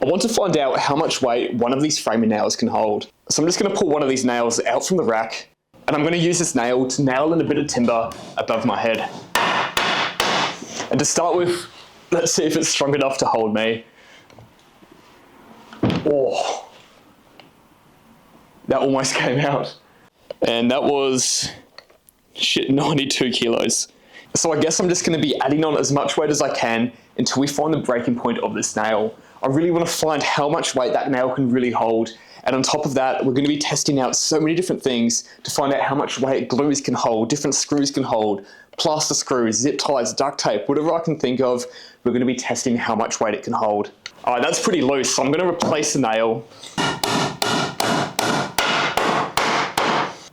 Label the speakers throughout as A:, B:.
A: I want to find out how much weight one of these framing nails can hold. So I'm just going to pull one of these nails out from the rack, and I'm going to use this nail to nail in a bit of timber above my head. And to start with, let's see if it's strong enough to hold me. Oh, that almost came out. And that was, 92 kilos. So I guess I'm just going to be adding on as much weight as I can until we find the breaking point of this nail. I really want to find how much weight that nail can really hold. And on top of that, we're going to be testing out so many different things to find out how much weight glues can hold, different screws can hold, plaster screws, zip ties, duct tape, whatever I can think of, we're going to be testing how much weight it can hold. All right, that's pretty loose, so I'm going to replace the nail.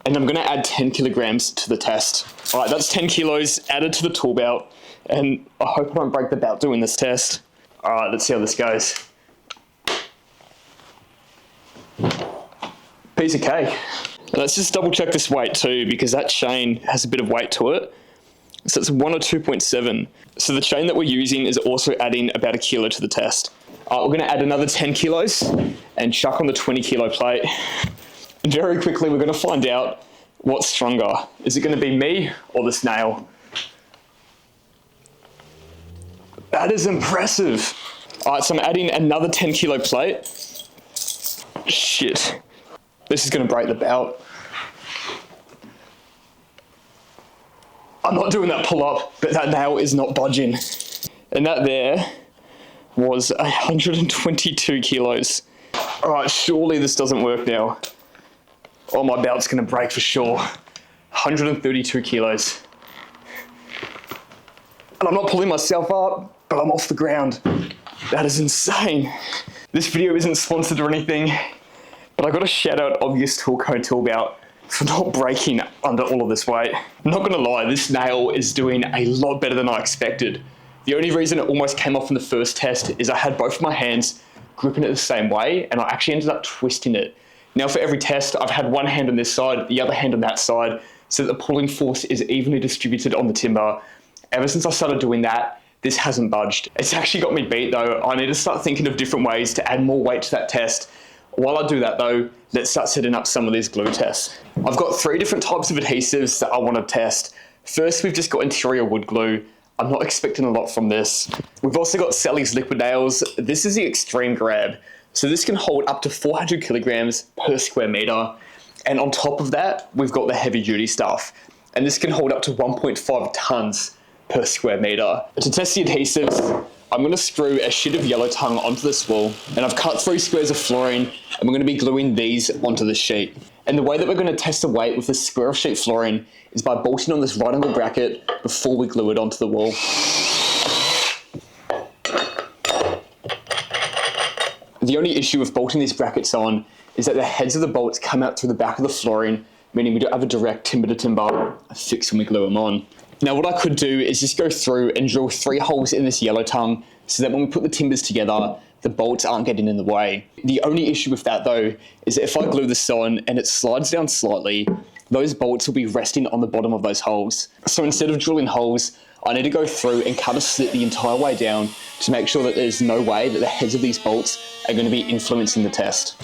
A: And I'm going to add 10 kilograms to the test. All right, that's 10 kilos added to the tool belt, and I hope I don't break the belt doing this test. All right, let's see how this goes. Piece of cake. Let's just double check this weight too, because that chain has a bit of weight to it. So it's 1 or 2.7. So the chain that we're using is also adding about 1 kilo to the test. We're going to add another 10 kilos and chuck on the 20 kilo plate. And very quickly, we're going to find out what's stronger. Is it going to be me or this nail? That is impressive. All right, so I'm adding another 10 kilo plate. Shit. This is going to break the belt. I'm not doing that pull up, but that nail is not budging. And that there was 122 kilos. All right, surely this doesn't work now. Oh, my belt's going to break for sure. 132 kilos. And I'm not pulling myself up, but I'm off the ground. That is insane. This video isn't sponsored or anything, but I got to shout out Obvious Toolco Tool Belt for not breaking under all of this weight. I'm not going to lie, this nail is doing a lot better than I expected. The only reason it almost came off in the first test is I had both of my hands gripping it the same way, and I actually ended up twisting it. Now for every test, I've had one hand on this side, the other hand on that side, so that the pulling force is evenly distributed on the timber. Ever since I started doing that, this hasn't budged. It's actually got me beat though. I need to start thinking of different ways to add more weight to that test. While I do that though, let's start setting up some of these glue tests. I've got 3 different types of adhesives that I want to test. First, we've just got interior wood glue. I'm not expecting a lot from this. We've also got Sally's liquid nails. This is the extreme grab. So this can hold up to 400 kilograms per square meter. And on top of that, we've got the heavy duty stuff. And this can hold up to 1.5 tons per square meter. To test the adhesives, I'm going to screw a sheet of yellow tongue onto this wall, and I've cut 3 squares of flooring, and we're going to be gluing these onto the sheet. And the way that we're going to test the weight with this square of sheet flooring is by bolting on this right angle bracket before we glue it onto the wall. The only issue with bolting these brackets on is that the heads of the bolts come out through the back of the flooring, meaning we don't have a direct timber to timber fix when we glue them on. Now what I could do is just go through and drill 3 holes in this yellow tongue so that when we put the timbers together, the bolts aren't getting in the way. The only issue with that though is that if I glue this on and it slides down slightly, those bolts will be resting on the bottom of those holes. So instead of drilling holes, I need to go through and cut a slit the entire way down to make sure that there's no way that the heads of these bolts are going to be influencing the test.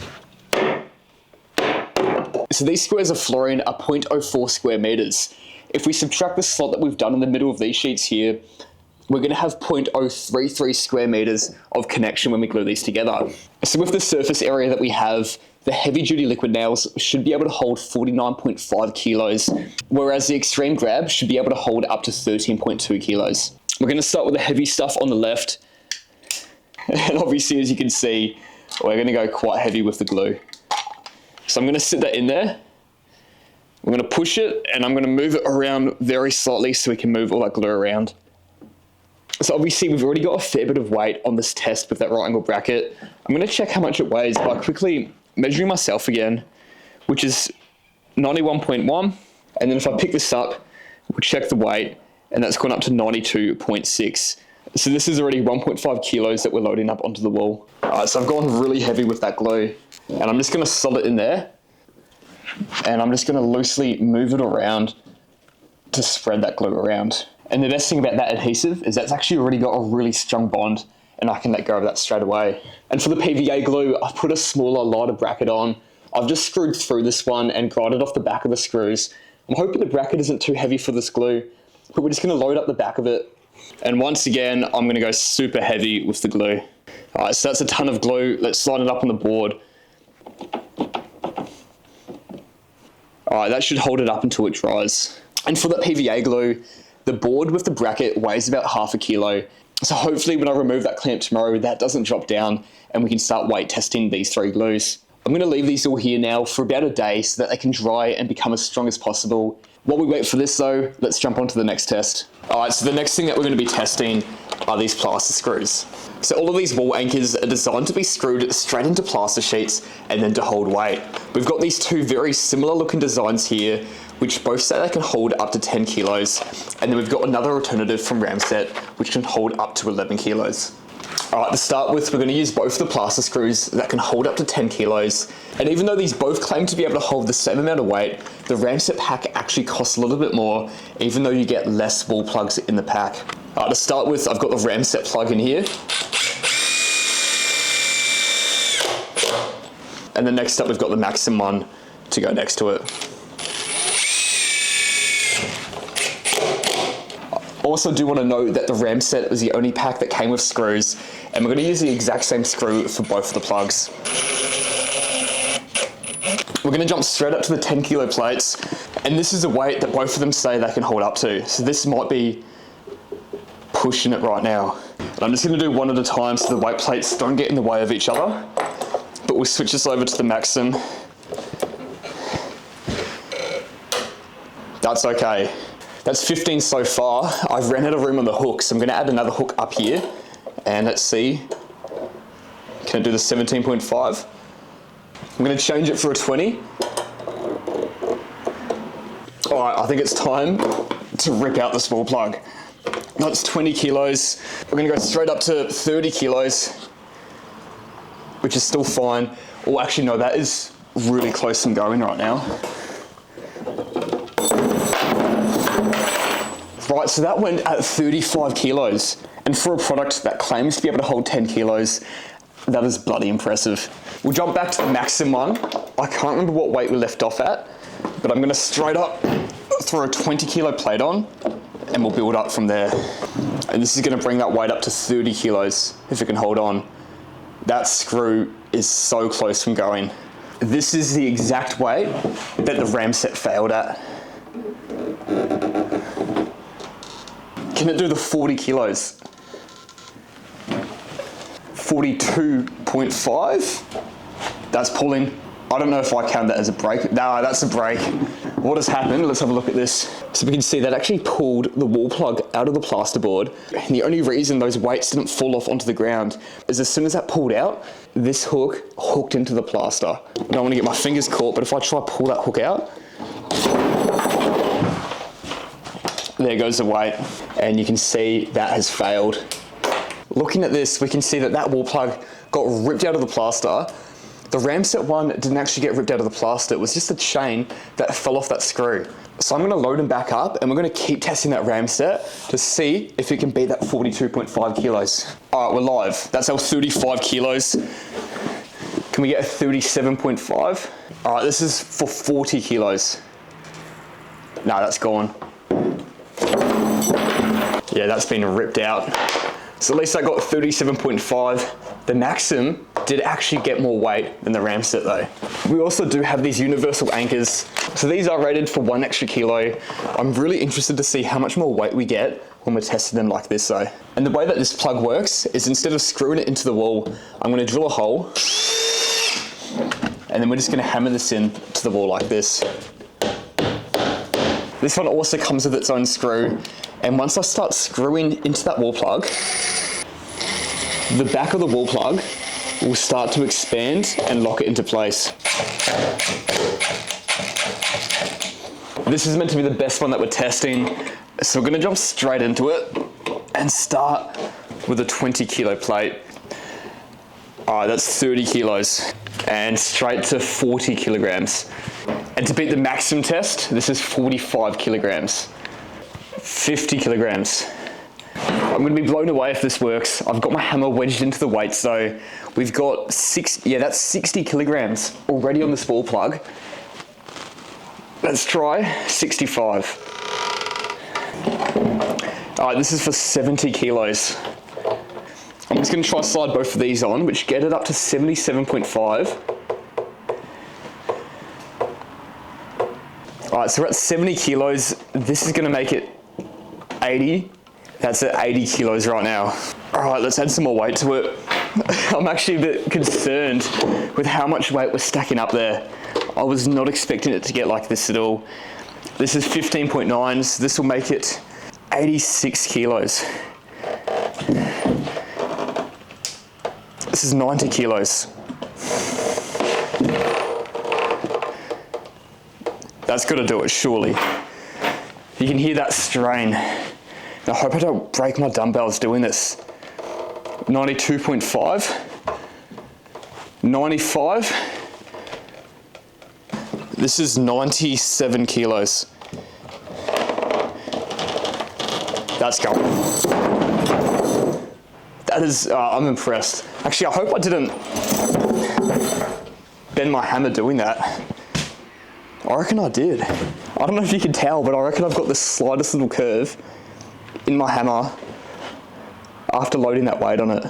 A: So these squares of flooring are 0.04 square meters. If we subtract the slot that we've done in the middle of these sheets here, we're going to have 0.033 square meters of connection when we glue these together. So with the surface area that we have, the heavy duty liquid nails should be able to hold 49.5 kilos, whereas the extreme grab should be able to hold up to 13.2 kilos. We're going to start with the heavy stuff on the left. And obviously, as you can see, we're going to go quite heavy with the glue. So I'm going to sit that in there. I'm going to push it and I'm going to move it around very slightly so we can move all that glue around. So obviously we've already got a fair bit of weight on this test with that right angle bracket. I'm going to check how much it weighs by quickly measuring myself again, which is 91.1. And then if I pick this up, we'll check the weight and that's gone up to 92.6. So this is already 1.5 kilos that we're loading up onto the wall. All right, so I've gone really heavy with that glue and I'm just going to slot it in there. And I'm just going to loosely move it around to spread that glue around. And the best thing about that adhesive is that's actually already got a really strong bond and I can let go of that straight away. And for the PVA glue, I've put a smaller, lighter bracket on. I've just screwed through this one and grinded off the back of the screws. I'm hoping the bracket isn't too heavy for this glue, but we're just going to load up the back of it. And once again, I'm going to go super heavy with the glue. All right, so that's a ton of glue. Let's line it up on the board. All right, that should hold it up until it dries. And for that PVA glue, the board with the bracket weighs about 1/2 kilo. So hopefully when I remove that clamp tomorrow, that doesn't drop down and we can start weight testing these 3 glues. I'm going to leave these all here now for about a day so that they can dry and become as strong as possible. While we wait for this though, let's jump on to the next test. All right, so the next thing that we're going to be testing are these plaster screws. So all of these wall anchors are designed to be screwed straight into plaster sheets and then to hold weight. We've got these 2 very similar looking designs here, which both say they can hold up to 10 kilos. And then we've got another alternative from Ramset, which can hold up to 11 kilos. All right, to start with, we're going to use both the plaster screws that can hold up to 10 kilos. And even though these both claim to be able to hold the same amount of weight, the Ramset pack actually costs a little bit more, even though you get less wall plugs in the pack. All right, to start with, I've got the Ramset plug in here. And then next up, we've got the Maxim one to go next to it. Also do want to note that the Ramset was the only pack that came with screws, and we're going to use the exact same screw for both of the plugs. We're going to jump straight up to the 10 kilo plates, and this is a weight that both of them say they can hold up to. So this might be pushing it right now. And I'm just going to do one at a time so the weight plates don't get in the way of each other. But we'll switch this over to the Maxim. That's okay. That's 15 so far. I've ran out of room on the hook, so I'm going to add another hook up here. And let's see. Can I do the 17.5? I'm going to change it for a 20. All right, I think it's time to rip out the small plug. That's 20 kilos. We're going to go straight up to 30 kilos, which is still fine. Oh, actually, no, that is really close from going right now. Right, so that went at 35 kilos. And for a product that claims to be able to hold 10 kilos, that is bloody impressive. We'll jump back to the Maxim one. I can't remember what weight we left off at, but I'm gonna straight up throw a 20 kilo plate on and we'll build up from there. And this is gonna bring that weight up to 30 kilos, if it can hold on. That screw is so close from going. This is the exact weight that the Ramset failed at. Can it do the 40 kilos? 42.5? That's pulling. I don't know if I count that as a break. No, that's a break. What has happened? Let's have a look at this. So we can see that actually pulled the wall plug out of the plasterboard. And the only reason those weights didn't fall off onto the ground is as soon as that pulled out, this hook hooked into the plaster. I don't want to get my fingers caught, but if I try to pull that hook out, there goes the weight. And you can see that has failed. Looking at this, we can see that that wall plug got ripped out of the plaster. The Ramset one didn't actually get ripped out of the plaster. It was just a chain that fell off that screw. So I'm gonna load them back up and we're gonna keep testing that Ramset to see if it can beat that 42.5 kilos. All right, we're live. That's our 35 kilos. Can we get a 37.5? All right, this is for 40 kilos. No, that's gone. Yeah, that's been ripped out. So at least I got 37.5. The Maxim did actually get more weight than the Ramset though. We also do have these universal anchors. So these are rated for 1 extra kilo. I'm really interested to see how much more weight we get when we're testing them like this though. And the way that this plug works is instead of screwing it into the wall, I'm gonna drill a hole and then we're just gonna hammer this in to the wall like this. This one also comes with its own screw. And once I start screwing into that wall plug, the back of the wall plug will start to expand and lock it into place. This is meant to be the best one that we're testing. So we're gonna jump straight into it and start with a 20 kilo plate. All right, that's 30 kilos and straight to 40 kilograms. And to beat the Maxim test, this is 45 kilograms. 50 kilograms. I'm gonna be blown away if this works. I've got my hammer wedged into the weight, so we've got that's 60 kilograms already on this ball plug. Let's try 65. All right, this is for 70 kilos. I'm just gonna try slide both of these on, which get it up to 77.5. All right, so we're at 70 kilos. This is gonna make it 80. That's at 80 kilos right now. All right, let's add some more weight to it. I'm actually a bit concerned with how much weight we're stacking up there. I was not expecting it to get like this at all. This is 15.9, so this will make it 86 kilos. This is 90 kilos. That's gotta do it, surely. You can hear that strain. I hope I don't break my dumbbells doing this. 92.5. 95. This is 97 kilos. That's going. That is, I'm impressed. Actually, I hope I didn't bend my hammer doing that. I reckon I did. I don't know if you can tell, but I reckon I've got the slightest little curve in my hammer after loading that weight on it.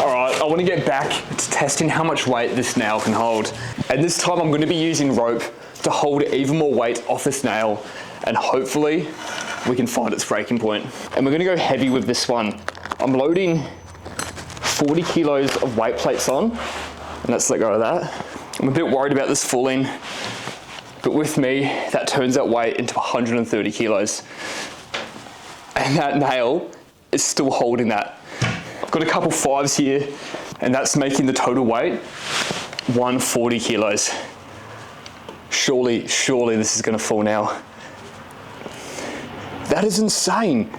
A: All right, I want to get back to testing how much weight this nail can hold. And this time I'm going to be using rope to hold even more weight off this nail, and hopefully we can find its breaking point. And we're going to go heavy with this one. I'm loading 40 kilos of weight plates on, and let's let go of that. I'm a bit worried about this falling, but with me, that turns that weight into 130 kilos. And that nail is still holding that. I've got a couple fives here, and that's making the total weight 140 kilos. Surely this is gonna fall now. That is insane.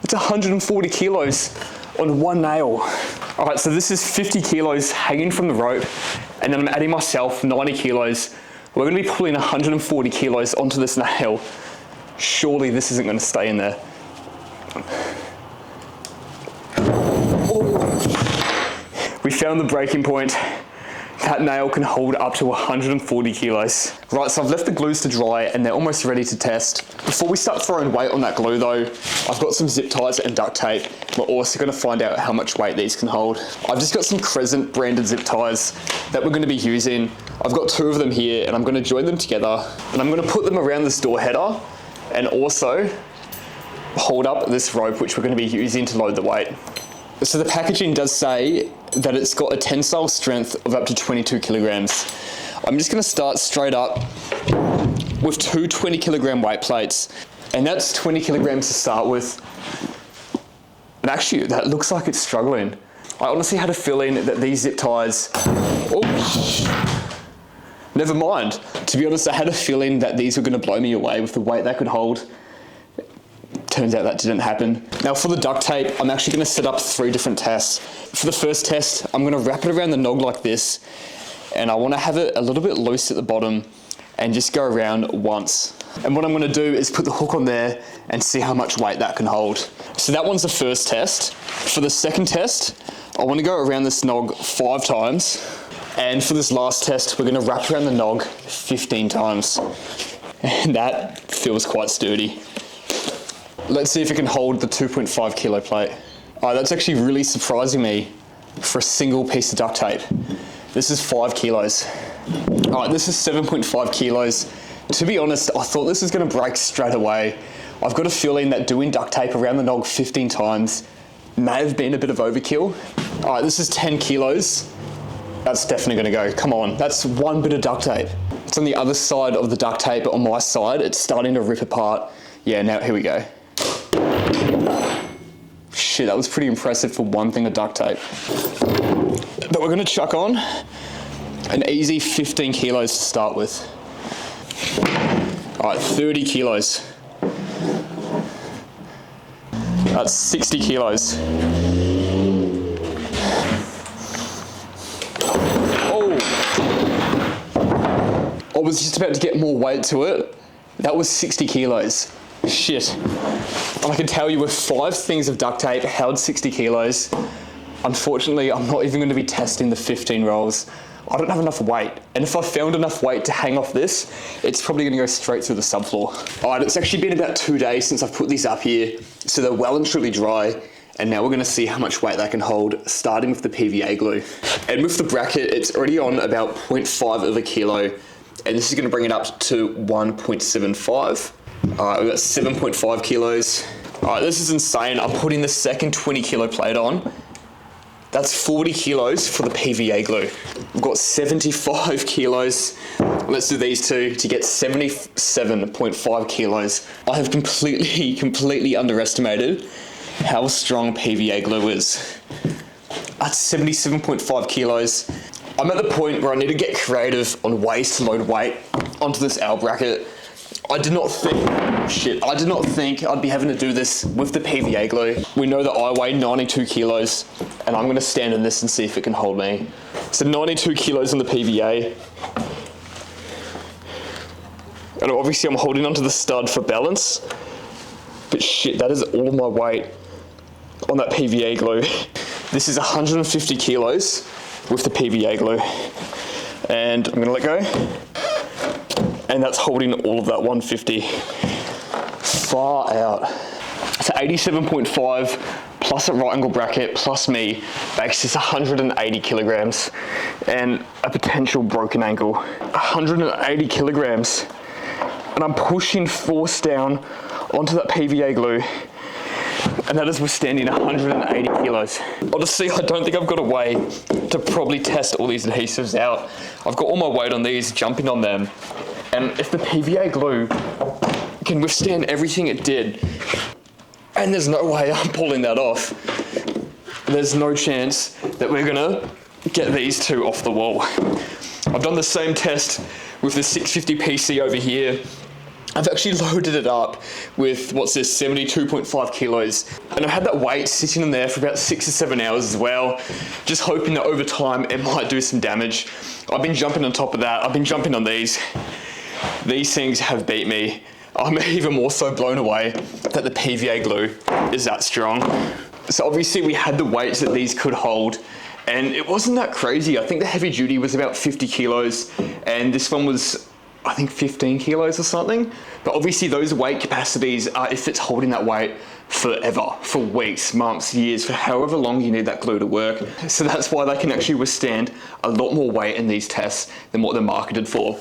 A: It's 140 kilos on one nail. All right, so this is 50 kilos hanging from the rope, and then I'm adding myself 90 kilos. We're gonna be pulling 140 kilos onto this nail. Surely this isn't gonna stay in there. Oh. We found the breaking point. That nail can hold up to 140 kilos. Right, so I've left the glues to dry and they're almost ready to test. Before we start throwing weight on that glue though, I've got some zip ties and duct tape. We're also gonna find out how much weight these can hold. I've just got some Crescent branded zip ties that we're gonna be using. I've got 2 of them here and I'm gonna join them together and I'm gonna put them around this door header and also hold up this rope which we're gonna be using to load the weight. So the packaging does say that it's got a tensile strength of up to 22 kilograms. I'm just gonna start straight up with 2 20 kilogram weight plates, and that's 20 kilograms to start with. And actually, that looks like it's struggling. I honestly had a feeling that these zip ties, never mind. To be honest, I had a feeling that these were gonna blow me away with the weight they could hold. Turns out that didn't happen. Now for the duct tape, I'm actually gonna set up 3 different tests. For the first test, I'm gonna wrap it around the nog like this, and I wanna have it a little bit loose at the bottom and just go around once. And what I'm gonna do is put the hook on there and see how much weight that can hold. So that one's the first test. For the second test, I wanna go around this nog 5 times. And for this last test, we're gonna wrap around the nog 15 times. And that feels quite sturdy. Let's see if it can hold the 2.5 kilo plate. That's actually really surprising me for a single piece of duct tape. This is 5 kilos. This is 7.5 kilos. To be honest, I thought this was gonna break straight away. I've got a feeling that doing duct tape around the nog 15 times may have been a bit of overkill. This is 10 kilos. That's definitely gonna go, come on. That's 1 bit of duct tape. It's on the other side of the duct tape, but on my side, it's starting to rip apart. Yeah, now here we go. Shit, that was pretty impressive for 1 thing of duct tape. But we're gonna chuck on an easy 15 kilos to start with. 30 kilos. That's 60 kilos. I was just about to get more weight to it. That was 60 kilos. Shit. And I can tell you with 5 things of duct tape held 60 kilos. Unfortunately, I'm not even going to be testing the 15 rolls. I don't have enough weight. And if I found enough weight to hang off this, it's probably going to go straight through the subfloor. All right, it's actually been about 2 days since I've put these up here. So they're well and truly dry. And now we're going to see how much weight they can hold, starting with the PVA glue. And with the bracket, it's already on about 0.5 of a kilo. And this is going to bring it up to 1.75. All right, we've got 7.5 kilos. All right, this is insane. I'm putting the second 20 kilo plate on. That's 40 kilos for the PVA glue. We've got 75 kilos. Let's do these two to get 77.5 kilos. I have completely underestimated how strong PVA glue is. That's 77.5 kilos. I'm at the point where I need to get creative on ways to load weight onto this L bracket. I did not think I'd be having to do this with the PVA glue. We know that I weigh 92 kilos and I'm gonna stand in this and see if it can hold me. So 92 kilos on the PVA. And obviously I'm holding onto the stud for balance, but shit, that is all my weight on that PVA glue. This is 150 kilos with the PVA glue. And I'm gonna let go. And that's holding all of that 150 far out. So 87.5 plus a right angle bracket plus me makes this 180 kilograms and a potential broken ankle. 180 kilograms. And I'm pushing force down onto that PVA glue. And that is withstanding 180 kilos. Honestly, I don't think I've got a way to probably test all these adhesives out. I've got all my weight on these, jumping on them. And if the PVA glue can withstand everything it did, and there's no way I'm pulling that off, there's no chance that we're gonna get these two off the wall. I've done the same test with the 650 PC over here. I've actually loaded it up with, what's this, 72.5 kilos. And I've had that weight sitting in there for about 6 or 7 hours as well, just hoping that over time it might do some damage. I've been jumping on top of that. I've been jumping on these. These things have beat me. I'm even more so blown away that the PVA glue is that strong. So obviously we had the weights that these could hold, and it wasn't that crazy. I think the heavy duty was about 50 kilos, and this one was, I think, 15 kilos or something. But obviously those weight capacities are if it's holding that weight forever, for weeks, months, years, for however long you need that glue to work. So that's why they can actually withstand a lot more weight in these tests than what they're marketed for.